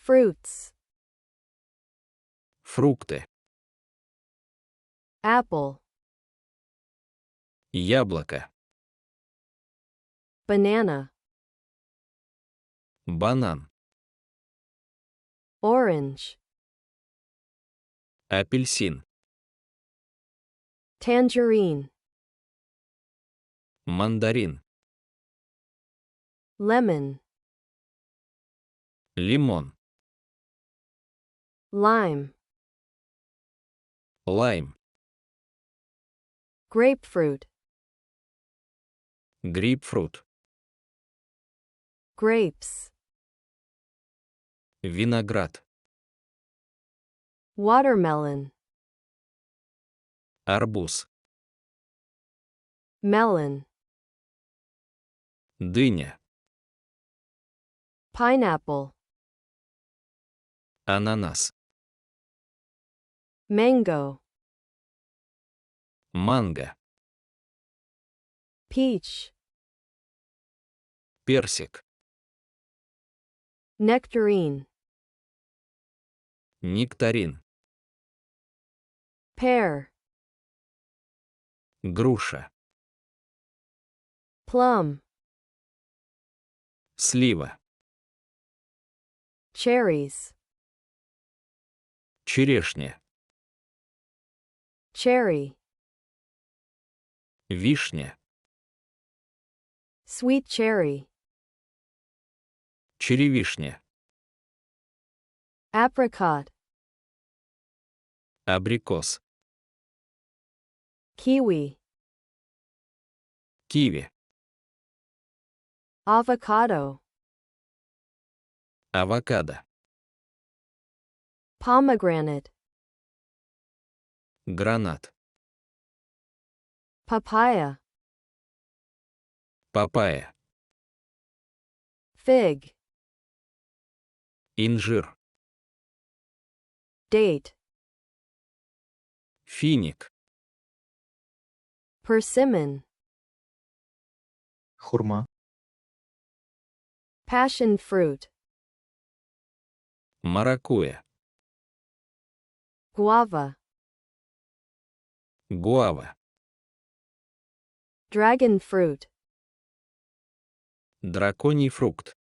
Fruits. Фрукты. Apple. Яблоко. Banana. Банан. Orange. Апельсин. Tangerine. Мандарин. Lemon. Лимон. Lime. Лайм. Grapefruit. Грейпфрут. Grapes. Виноград. Watermelon. Арбуз. Melon. Дыня. Pineapple. Ананас. Mango. Манго. Peach. Персик. Nectarine. Нектарин. Pear. Груша. Plum. Слива. Cherries. Черешня. Cherry. Вишня. Sweet cherry. Черевишня. Apricot. Абрикос. Kiwi. Киви. Avocado. Авокадо. Pomegranate. Гранат. Papaya. Папайя. Fig. Инжир. Date. Финик. Persimmon. Хурма. Passion fruit. Маракуйя. Guava. Гуава. Dragon fruit. Драконий фрукт.